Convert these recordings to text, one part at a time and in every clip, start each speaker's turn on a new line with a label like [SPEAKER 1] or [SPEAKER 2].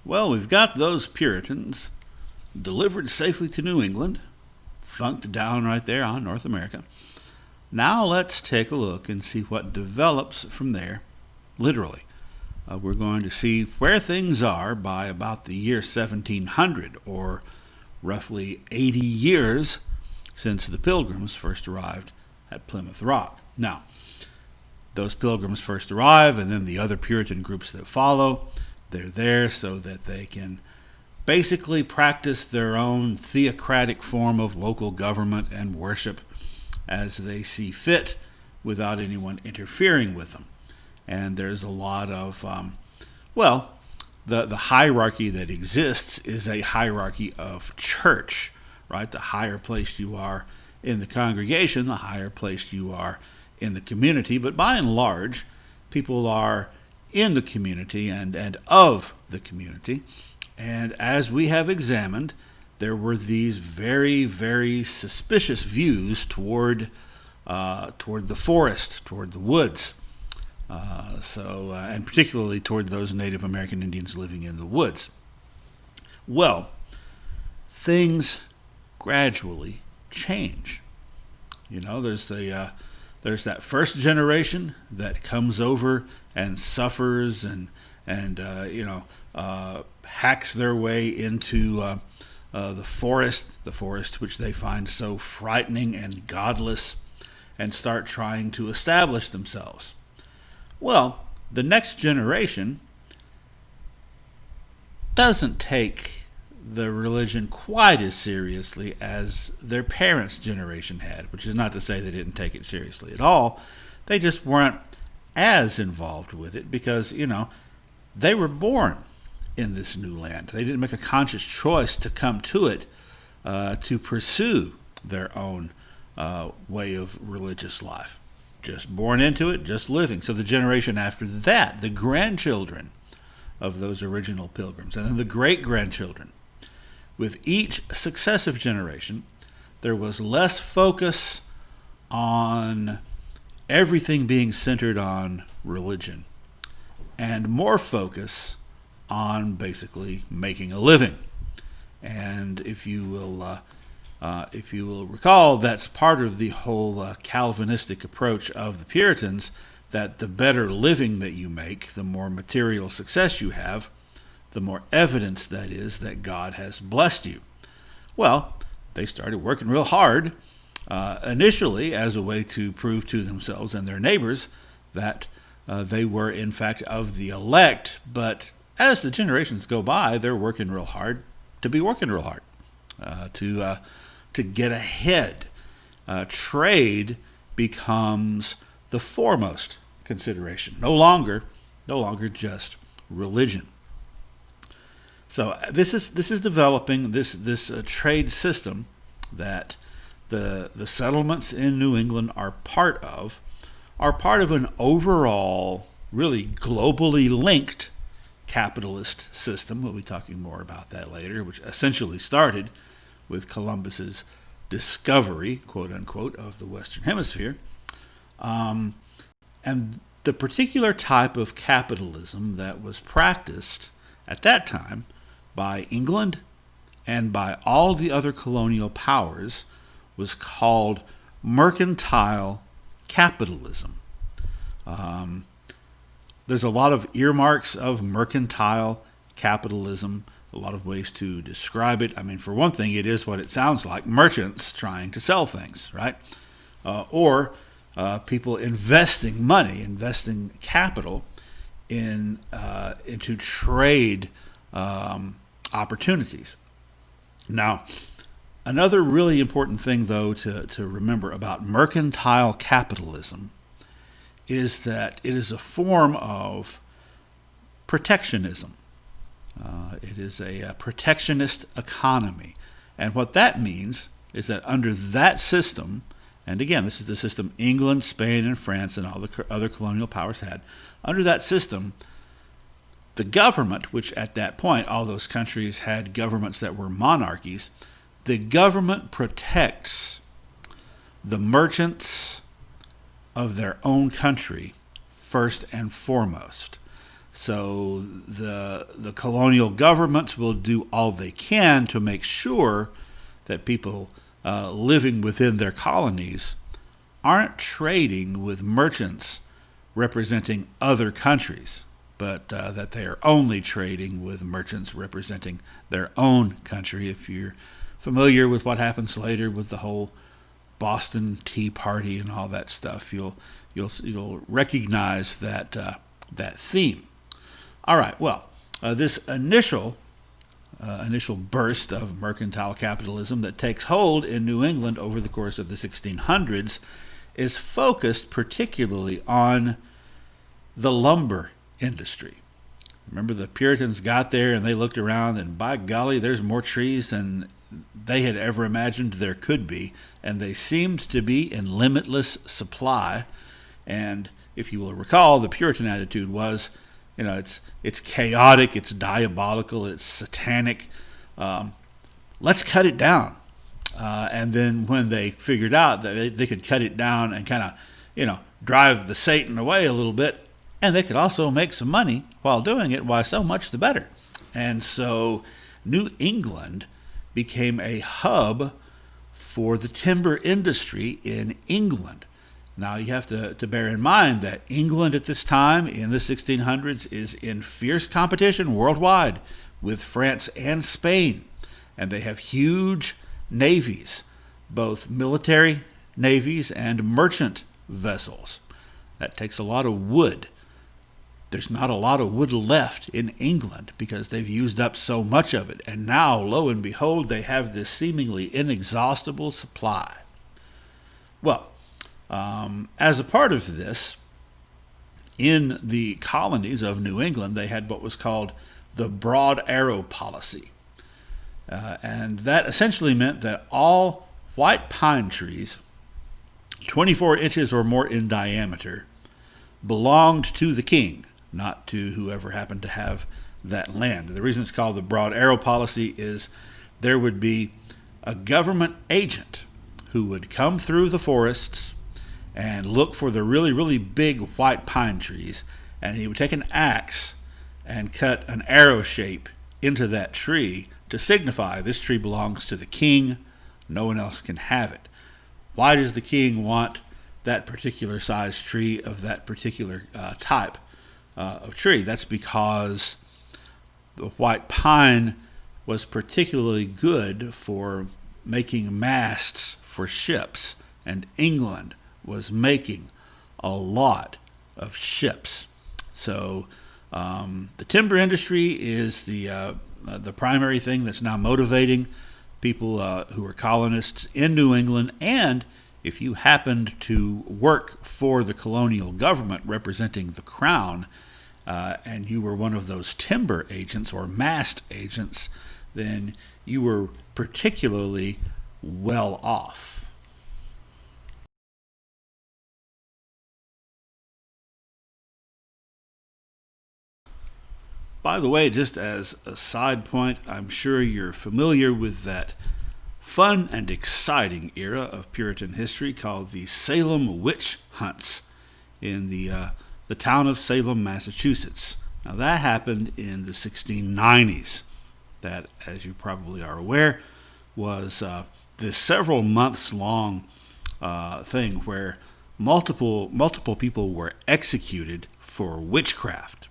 [SPEAKER 1] Well, we've got those Puritans delivered safely to New England, thunked down right there on North America. Now let's take a look and see what develops from there, literally. We're going to see where things are by about the year 1700, or roughly 80 years since the Pilgrims first arrived at Plymouth Rock. Now, those Pilgrims first arrive, and then the other Puritan groups that follow, they're there so that they can basically practice their own theocratic form of local government and worship as they see fit without anyone interfering with them. And there's a lot of, the hierarchy that exists is a hierarchy of church, right? The higher placed you are in the congregation, the higher placed you are in the community. But by and large, people are in the community and of the community. And as we have examined, there were these very, very suspicious views toward the forest, toward the woods. And particularly toward those Native American Indians living in the woods. Well, things gradually change. There's that first generation that comes over and suffers and hacks their way into the forest which they find so frightening and godless, and start trying to establish themselves. Well, the next generation doesn't take the religion quite as seriously as their parents' generation had, which is not to say they didn't take it seriously at all. They just weren't as involved with it because, they were born in this new land. They didn't make a conscious choice to come to it to pursue their own way of religious life. Just born into it, just living. So the generation after that, the grandchildren of those original pilgrims, and then the great-grandchildren, with each successive generation, there was less focus on everything being centered on religion, and more focus on basically making a living. And if you will recall, that's part of the whole Calvinistic approach of the Puritans, that the better living that you make, the more material success you have, the more evidence that is that God has blessed you. Well, they started working real hard initially as a way to prove to themselves and their neighbors that they were in fact of the elect, but as the generations go by, they're working real hard to be working real hard to get ahead. Trade becomes the foremost consideration, no longer just religion. So this is developing this trade system that the settlements in New England are part of an overall, really globally linked capitalist system. We'll be talking more about that later, which essentially started with Columbus's discovery, quote unquote, of the Western Hemisphere. And the particular type of capitalism that was practiced at that time by England and by all the other colonial powers was called Mercantile Capitalism. There's a lot of earmarks of mercantile capitalism, a lot of ways to describe it. I mean, for one thing, it is what it sounds like, merchants trying to sell things, right? Or people investing money, investing capital into trade opportunities. Now, another really important thing, though, to remember about mercantile capitalism is that it is a form of protectionism. It is a protectionist economy. And what that means is that under that system, and again, this is the system England, Spain, and France and all the other colonial powers had, under that system, the government, which at that point all those countries had governments that were monarchies, the government protects the merchants of their own country first and foremost. So the colonial governments will do all they can to make sure that people living within their colonies aren't trading with merchants representing other countries, but that they are only trading with merchants representing their own country. If you're familiar with what happens later with the whole Boston Tea Party and all that stuff, you'll recognize that theme. All right. Well, this initial burst of mercantile capitalism that takes hold in New England over the course of the 1600s is focused particularly on the lumber industry. Remember, the Puritans got there and they looked around, and by golly, there's more trees than they had ever imagined there could be, and they seemed to be in limitless supply. And if you will recall, the Puritan attitude was, it's chaotic, it's diabolical, it's satanic. Let's cut it down. And then when they figured out that they could cut it down and kind of, drive the Satan away a little bit, and they could also make some money while doing it, why, so much the better. And so New England became a hub for the timber industry in England. Now, you have to bear in mind that England at this time in the 1600s is in fierce competition worldwide with France and Spain. And they have huge navies, both military navies and merchant vessels. That takes a lot of wood. There's not a lot of wood left in England because they've used up so much of it. And now, lo and behold, they have this seemingly inexhaustible supply. Well, as a part of this, in the colonies of New England, they had what was called the Broad Arrow Policy. And that essentially meant that all white pine trees, 24 inches or more in diameter, belonged to the king, not to whoever happened to have that land. The reason it's called the Broad Arrow Policy is there would be a government agent who would come through the forests and look for the really, really big white pine trees, and he would take an axe and cut an arrow shape into that tree to signify this tree belongs to the king, no one else can have it. Why does the king want that particular size tree of that particular type of tree? That's because the white pine was particularly good for making masts for ships, and England was making a lot of ships. So the timber industry is the primary thing that's now motivating people who are colonists in New England. And if you happened to work for the colonial government representing the crown, and you were one of those timber agents or mast agents, then you were particularly well off. By the way, just as a side point, I'm sure you're familiar with that fun and exciting era of Puritan history called the Salem Witch Hunts in the town of Salem, Massachusetts. Now, that happened in the 1690s. That, as you probably are aware, was this several months long thing where multiple people were executed for witchcraft.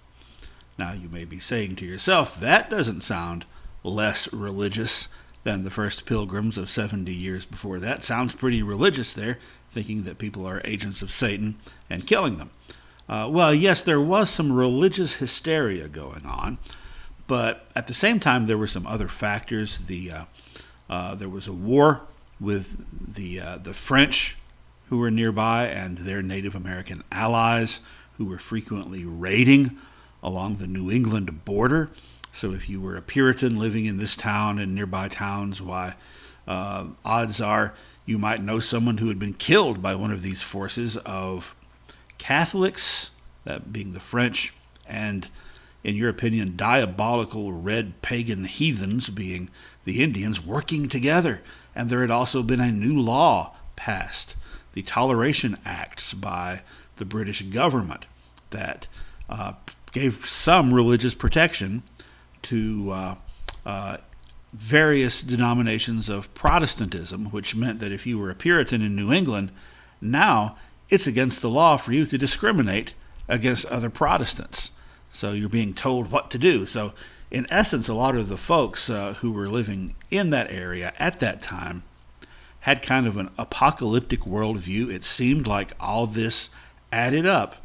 [SPEAKER 1] Now, you may be saying to yourself, that doesn't sound less religious than the first pilgrims of 70 years before that. Sounds pretty religious there, thinking that people are agents of Satan and killing them. Well, yes, there was some religious hysteria going on, but at the same time, there were some other factors. There was a war with the French who were nearby and their Native American allies who were frequently raiding along the New England border. So if you were a Puritan living in this town and nearby towns, why, odds are you might know someone who had been killed by one of these forces of Catholics, that being the French, and, in your opinion, diabolical red pagan heathens, being the Indians, working together. And there had also been a new law passed, the Toleration Acts by the British government, that gave some religious protection to various denominations of Protestantism, which meant that if you were a Puritan in New England, now it's against the law for you to discriminate against other Protestants. So you're being told what to do. So in essence, a lot of the folks who were living in that area at that time had kind of an apocalyptic worldview. It seemed like all this added up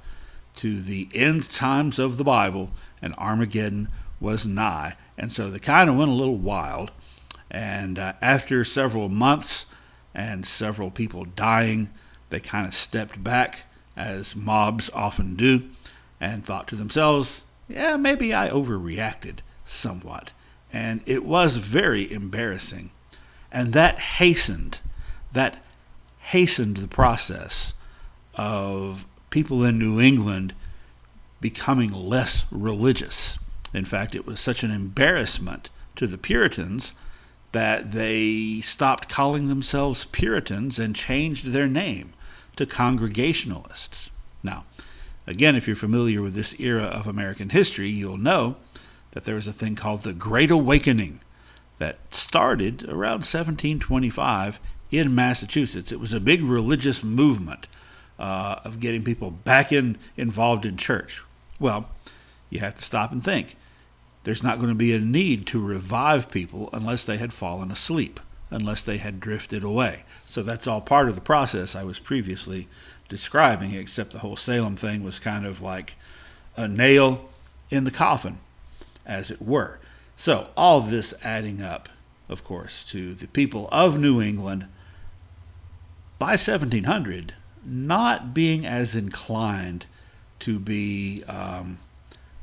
[SPEAKER 1] to the end times of the Bible, and Armageddon was nigh. And so they kind of went a little wild. And after several months and several people dying, they kind of stepped back, as mobs often do, and thought to themselves, yeah, maybe I overreacted somewhat. And it was very embarrassing. And that hastened the process of people in New England becoming less religious. In fact, it was such an embarrassment to the Puritans that they stopped calling themselves Puritans and changed their name to Congregationalists. Now, again, if you're familiar with this era of American history, you'll know that there was a thing called the Great Awakening that started around 1725 in Massachusetts. It was a big religious movement of getting people back involved in church. Well, you have to stop and think. There's not going to be a need to revive people unless they had fallen asleep, unless they had drifted away. So that's all part of the process I was previously describing, except the whole Salem thing was kind of like a nail in the coffin, as it were. So all this adding up, of course, to the people of New England by 1700 not being as inclined to be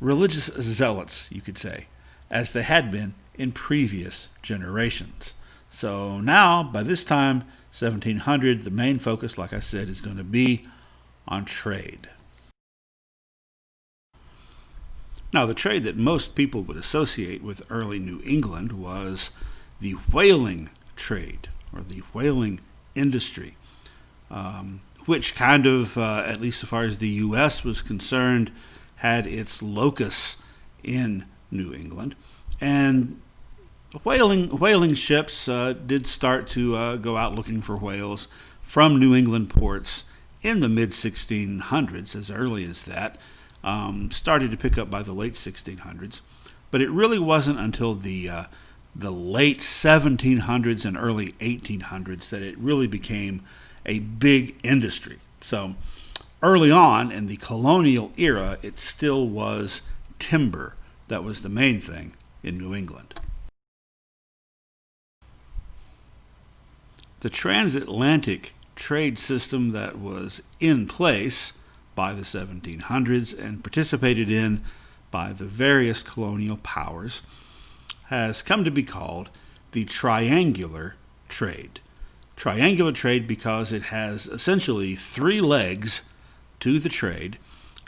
[SPEAKER 1] religious zealots, you could say, as they had been in previous generations. So now, by this time, 1700, the main focus, like I said, is going to be on trade. Now, the trade that most people would associate with early New England was the whaling trade, or the whaling industry, which kind of, at least as far as the U.S. was concerned, had its locus in New England. And whaling ships did start to go out looking for whales from New England ports in the mid-1600s, as early as that. Started to pick up by the late 1600s. But it really wasn't until the late 1700s and early 1800s that it really became a big industry. So early on in the colonial era, it still was timber that was the main thing in New England. The transatlantic trade system that was in place by the 1700s and participated in by the various colonial powers has come to be called the triangular trade. Triangular trade because it has essentially three legs to the trade,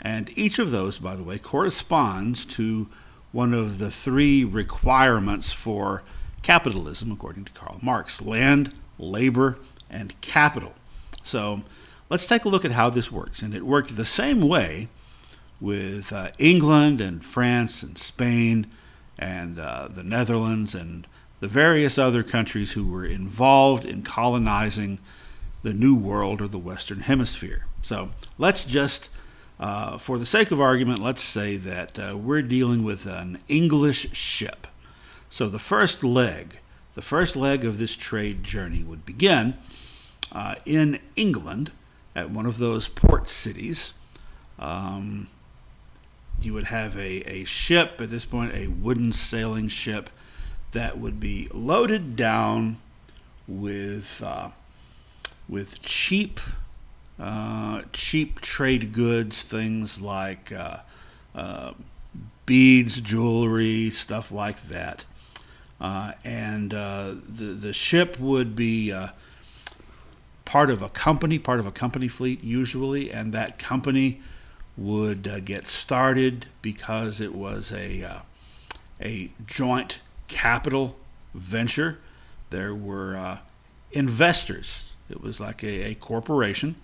[SPEAKER 1] and each of those, by the way, corresponds to one of the three requirements for capitalism, according to Karl Marx: land, labor, and capital. So let's take a look at how this works. And it worked the same way with England and France and Spain and the Netherlands and the various other countries who were involved in colonizing the New World or the Western Hemisphere. So let's just, for the sake of argument, let's say that we're dealing with an English ship. So the first leg of this trade journey would begin in England at one of those port cities. You would have a ship, at this point a wooden sailing ship, that would be loaded down with cheap trade goods, things like beads, jewelry, stuff like that. And the ship would be part of a company fleet usually, and that company would get started because it was a joint capital venture. There were investors. It was like a corporation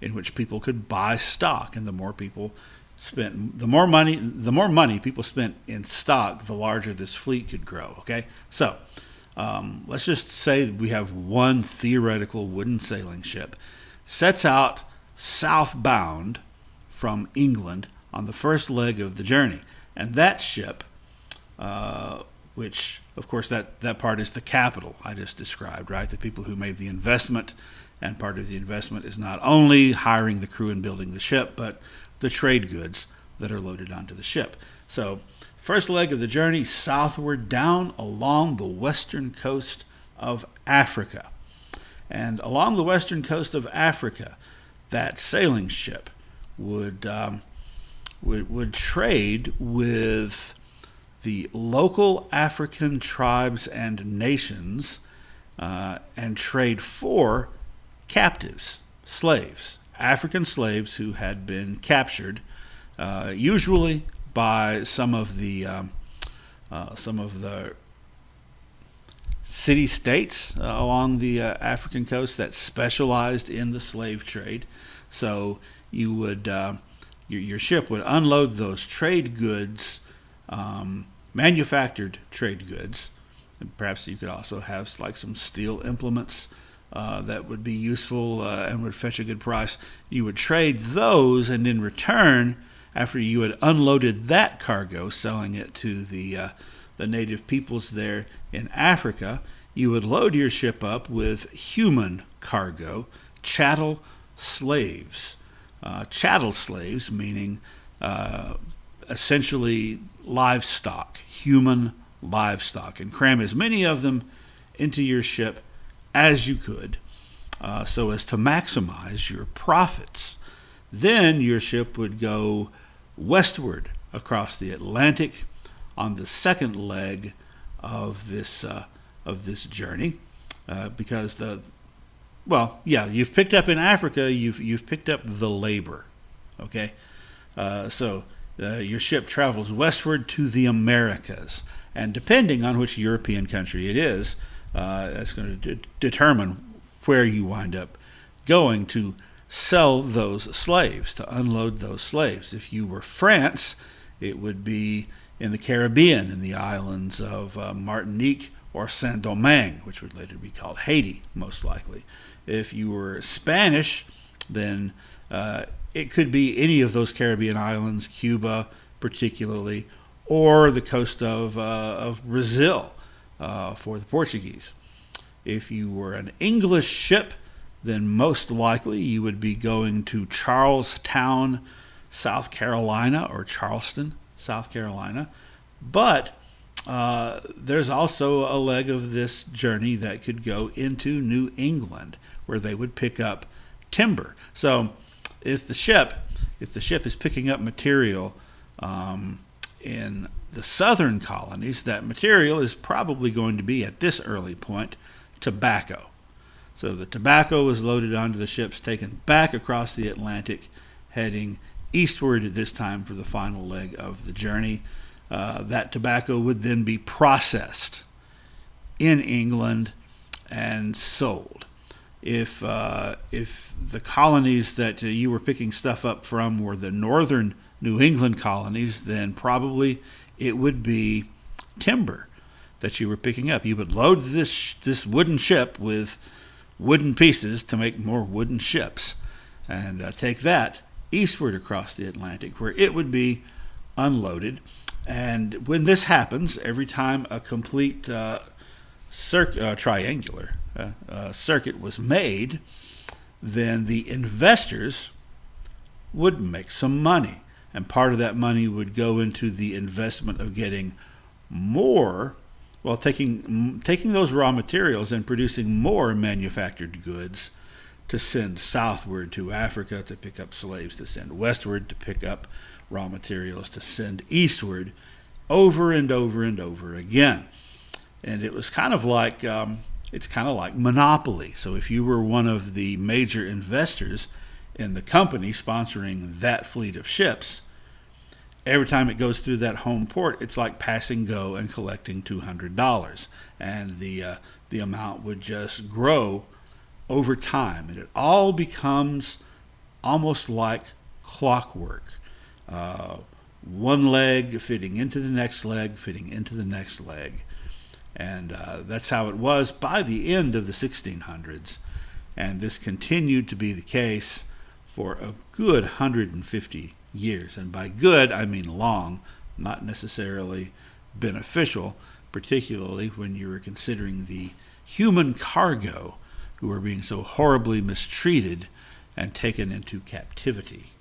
[SPEAKER 1] in which people could buy stock, and the more people spent the more money people spent in stock, the larger this fleet could grow. Okay, so let's just say we have one theoretical wooden sailing ship, sets out southbound from England on the first leg of the journey, and that ship, which of course that part is the capital I just described, right? The people who made the investment, and part of the investment is not only hiring the crew and building the ship, but the trade goods that are loaded onto the ship. So first leg of the journey, southward down along the western coast of Africa. And along the western coast of Africa, that sailing ship would trade with the local African tribes and nations, and trade for captives, slaves, African slaves who had been captured, usually by some of the city-states along the African coast that specialized in the slave trade. So you would your ship would unload those trade goods, manufactured trade goods, and perhaps you could also have like some steel implements that would be useful and would fetch a good price. You would trade those, and in return, after you had unloaded that cargo, selling it to the native peoples there in Africa, you would load your ship up with human cargo, chattel slaves. Chattel slaves meaning essentially livestock, human livestock, and cram as many of them into your ship as you could, so as to maximize your profits. Then your ship would go westward across the Atlantic on the second leg of this journey, because you've picked up in Africa, you've picked up the labor. Okay, so your ship travels westward to the Americas, and depending on which European country it is, that's going to determine where you wind up going to sell those slaves, to unload those slaves. If you were France, it would be in the Caribbean, in the islands of Martinique or Saint-Domingue, which would later be called Haiti, most likely. If you were Spanish, then it could be any of those Caribbean islands, Cuba particularly, or the coast of Brazil for the Portuguese. If you were an English ship, then most likely you would be going to Charlestown, South Carolina, or Charleston, South Carolina. But there's also a leg of this journey that could go into New England, where they would pick up timber. So if the ship is picking up material in the southern colonies, that material is probably going to be, at this early point, tobacco. So the tobacco was loaded onto the ships, taken back across the Atlantic, heading eastward this time for the final leg of the journey. That tobacco would then be processed in England and sold. If the colonies that you were picking stuff up from were the northern New England colonies, then probably it would be timber that you were picking up. You would load this wooden ship with wooden pieces to make more wooden ships, and take that eastward across the Atlantic, where it would be unloaded. And when this happens, every time a complete triangular circuit was made, then the investors would make some money. And part of that money would go into the investment of getting more, taking those raw materials and producing more manufactured goods to send southward to Africa to pick up slaves, to send westward to pick up raw materials, to send eastward, over and over and over again. And it was kind of like monopoly. So if you were one of the major investors in the company sponsoring that fleet of ships, every time it goes through that home port, it's like passing go and collecting $200, and the amount would just grow over time, and it all becomes almost like clockwork. one leg fitting into the next leg, fitting into the next leg. And that's how it was by the end of the 1600s. And this continued to be the case for a good 150 years. And by good, I mean long, not necessarily beneficial, particularly when you were considering the human cargo who were being so horribly mistreated and taken into captivity.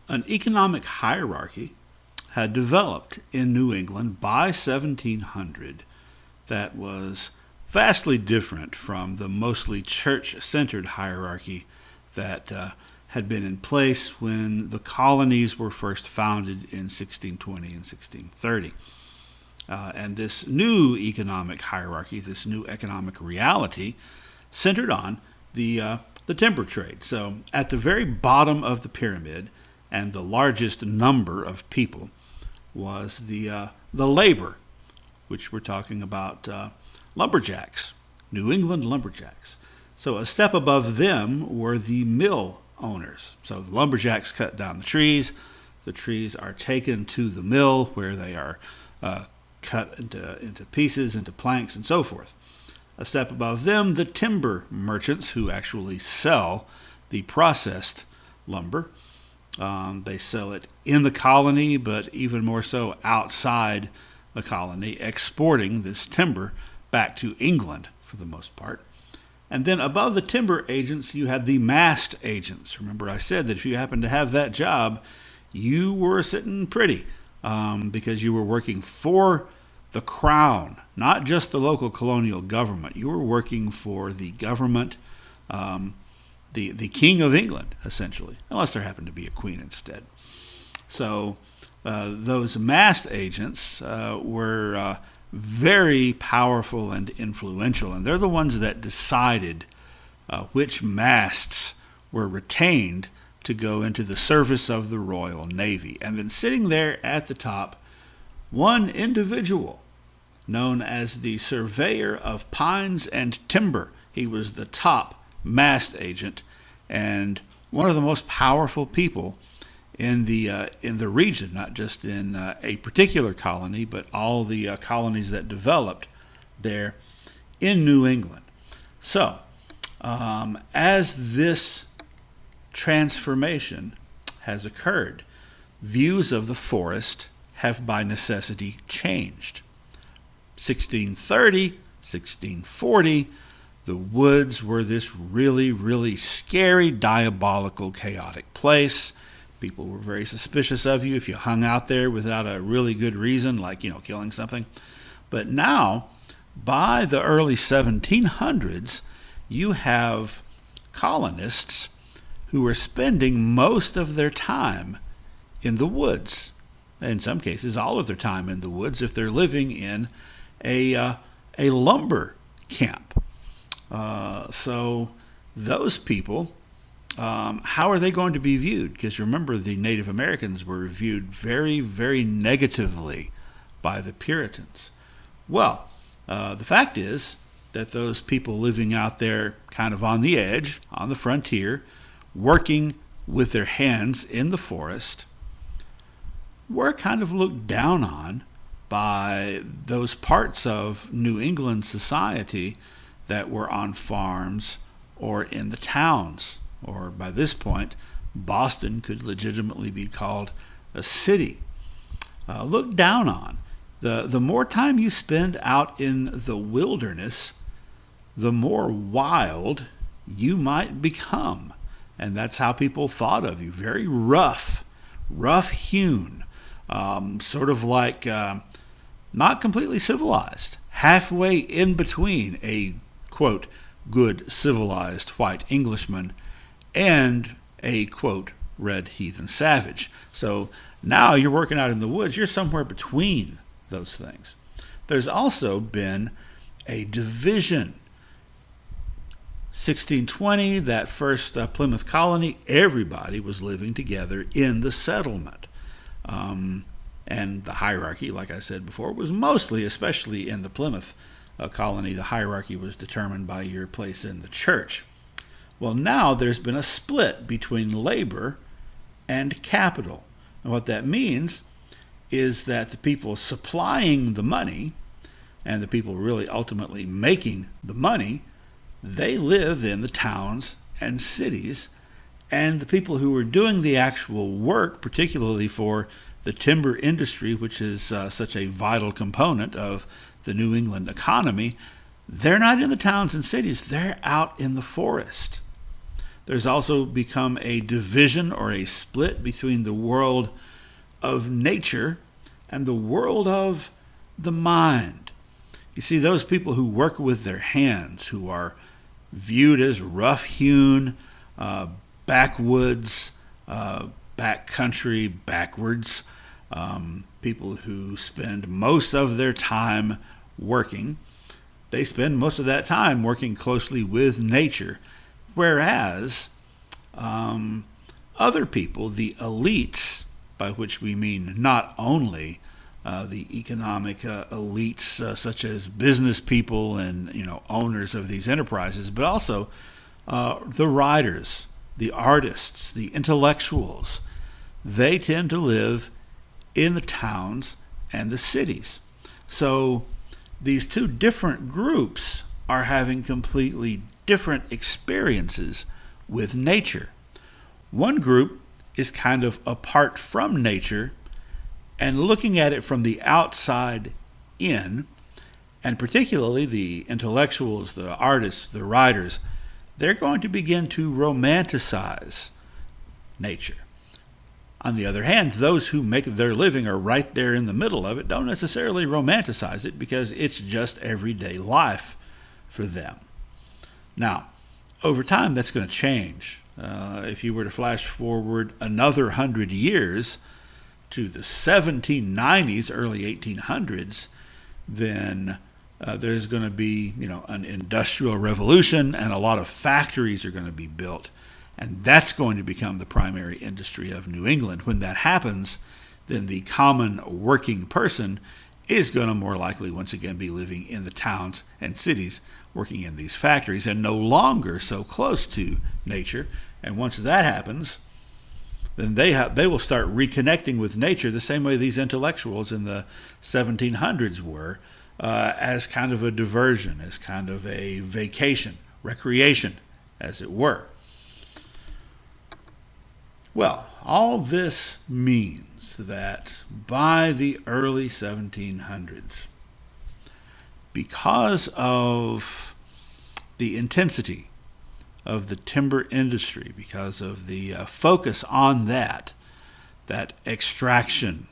[SPEAKER 1] An economic hierarchy had developed in New England by 1700 that was vastly different from the mostly church-centered hierarchy that had been in place when the colonies were first founded in 1620 and 1630. And this new economic hierarchy, this new economic reality, centered on the timber trade. So at the very bottom of the pyramid, and the largest number of people, was the labor, which we're talking about lumberjacks, New England lumberjacks. So a step above them were the mill owners. So the lumberjacks cut down the trees. The trees are taken to the mill where they are cut into pieces, into planks, and so forth. A step above them, the timber merchants who actually sell the processed lumber. They sell it in the colony, but even more so outside the colony, exporting this timber back to England for the most part. And then above the timber agents, you had the mast agents. Remember, I said that if you happened to have that job, you were sitting pretty because you were working for the crown, not just the local colonial government. You were working for the government, the King of England, essentially, unless there happened to be a queen instead. So those mast agents were very powerful and influential, and they're the ones that decided which masts were retained to go into the service of the Royal Navy. And then sitting there at the top, one individual known as the Surveyor of Pines and Timber. He was the top mast agent and one of the most powerful people in the region, not just in a particular colony, but all the colonies that developed there in New England. So, as this transformation has occurred, views of the forest have by necessity changed. 1630, 1640, the woods were this really, really scary, diabolical, chaotic place. People were very suspicious of you if you hung out there without a really good reason, like, killing something. But now, by the early 1700s, you have colonists who are spending most of their time in the woods. In some cases, all of their time in the woods if they're living in a lumber camp. So those people, how are they going to be viewed? Because remember, the Native Americans were viewed very, very negatively by the Puritans. Well, the fact is that those people living out there kind of on the edge, on the frontier, working with their hands in the forest, were kind of looked down on by those parts of New England society that were on farms or in the towns. Or by this point, Boston could legitimately be called a city. Looked down on. The more time you spend out in the wilderness, the more wild you might become. And that's how people thought of you. Very rough-hewn, sort of like not completely civilized, halfway in between a, quote, good civilized white Englishman and a, quote, red heathen savage. So now you're working out in the woods, you're somewhere between those things. There's also been a division. 1620, that first Plymouth colony, everybody was living together in the settlement. And the hierarchy, like I said before, was mostly, especially in the Plymouth colony, the hierarchy was determined by your place in the church. Well, now there's been a split between labor and capital. And what that means is that the people supplying the money and the people really ultimately making the money, they live in the towns and cities. And the people who are doing the actual work, particularly for the timber industry, which is such a vital component of the New England economy, they're not in the towns and cities. They're out in the forest. There's also become a division or a split between the world of nature and the world of the mind. You see, those people who work with their hands, who are viewed as rough-hewn, backwoods, backcountry, backwards, people who spend most of their time working, they spend most of that time working closely with nature. Whereas other people, the elites, by which we mean not only the economic elites such as business people and owners of these enterprises, but also the writers, the artists, the intellectuals, they tend to live in the towns and the cities. So these two different groups are having completely different experiences with nature. One group is kind of apart from nature and looking at it from the outside in, and particularly the intellectuals, the artists, the writers, they're going to begin to romanticize nature. On the other hand, those who make their living are right there in the middle of it, don't necessarily romanticize it because it's just everyday life for them. Now, over time, that's going to change. If you were to flash forward another 100 years to the 1790s, early 1800s, then there's going to be, an industrial revolution, and a lot of factories are going to be built, and that's going to become the primary industry of New England. When that happens, then the common working person is going to more likely once again be living in the towns and cities, working in these factories, and no longer so close to nature. And once that happens, then they will start reconnecting with nature the same way these intellectuals in the 1700s were, as kind of a diversion, as kind of a vacation, recreation, as it were. Well, all this means that by the early 1700s, because of the intensity of the timber industry, because of the focus on that extraction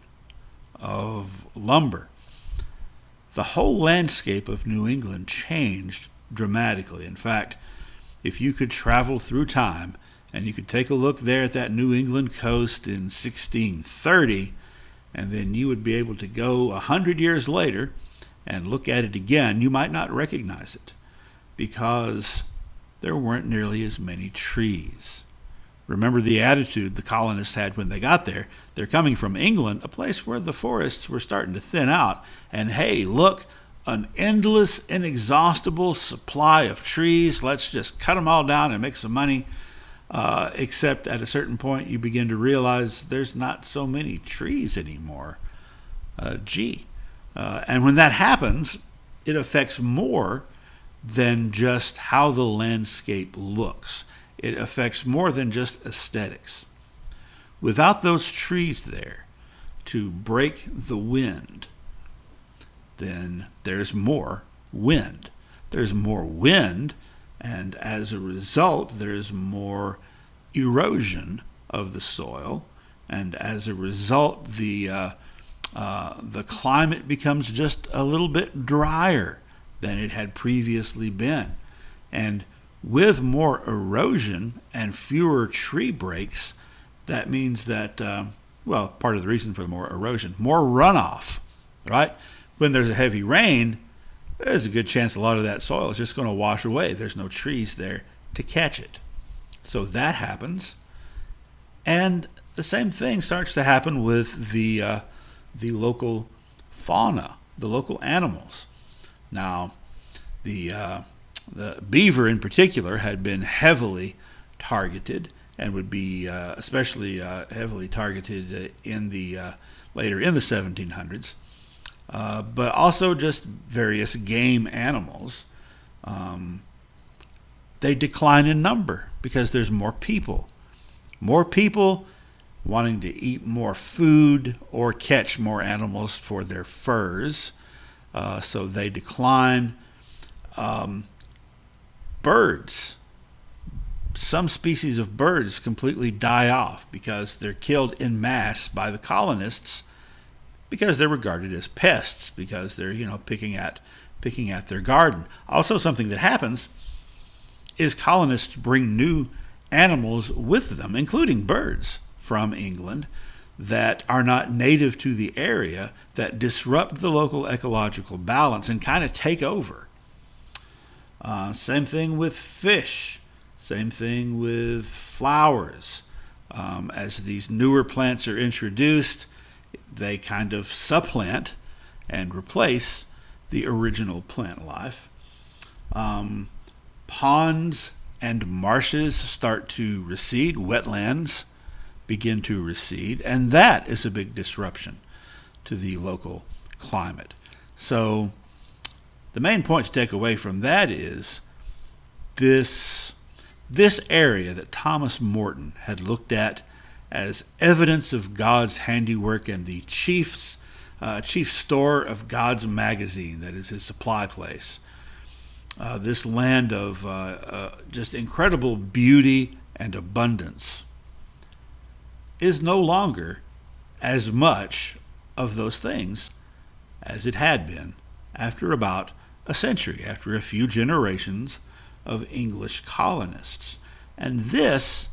[SPEAKER 1] of lumber, the whole landscape of New England changed dramatically. In fact, if you could travel through time and you could take a look there at that New England coast in 1630, and then you would be able to go 100 years later and look at it again, you might not recognize it because there weren't nearly as many trees. Remember the attitude the colonists had when they got there. They're coming from England, a place where the forests were starting to thin out. And hey, look, an endless, inexhaustible supply of trees. Let's just cut them all down and make some money. Except at a certain point, you begin to realize there's not so many trees anymore. And when that happens, it affects more than just how the landscape looks. It affects more than just aesthetics. Without those trees there to break the wind, then there's more wind. There's more wind, and as a result, there's more erosion of the soil, and as a result, the climate becomes just a little bit drier than it had previously been. And with more erosion and fewer tree breaks, that means that, part of the reason for the more erosion, more runoff, right? When there's a heavy rain, there's a good chance a lot of that soil is just going to wash away. There's no trees there to catch it. So that happens. And the same thing starts to happen with the local fauna, the local animals. Now, the The beaver in particular had been heavily targeted and would be especially heavily targeted in the later in the 1700s, but also just various game animals. They decline in number because there's more people. More people wanting to eat more food or catch more animals for their furs, so they decline. Birds. Some species of birds completely die off because they're killed en masse by the colonists because they're regarded as pests, because they're picking at their garden. Also, something that happens is colonists bring new animals with them, including birds from England that are not native to the area, that disrupt the local ecological balance and kind of take over. Same thing with fish. Same thing with flowers. As these newer plants are introduced, they kind of supplant and replace the original plant life. Ponds and marshes start to recede. Wetlands begin to recede. And that is a big disruption to the local climate. So the main point to take away from that is this area that Thomas Morton had looked at as evidence of God's handiwork and the chief store of God's magazine, that is his supply place. This land of just incredible beauty and abundance is no longer as much of those things as it had been after about a century, after a few generations of English colonists. And this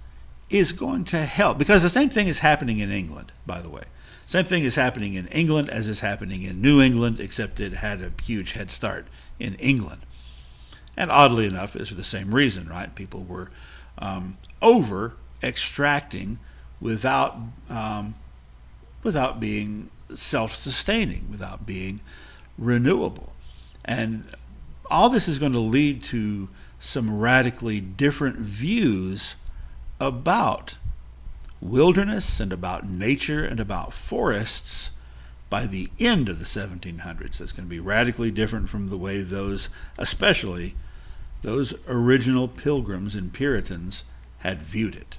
[SPEAKER 1] is going to help, because the same thing is happening in England, by the way. Same thing is happening in England as is happening in New England, except it had a huge head start in England. And oddly enough, it's for the same reason, right? People were over extracting without being self-sustaining, without being renewable. And all this is going to lead to some radically different views about wilderness and about nature and about forests by the end of the 1700s. That's going to be radically different from the way those, especially those original Pilgrims and Puritans, had viewed it.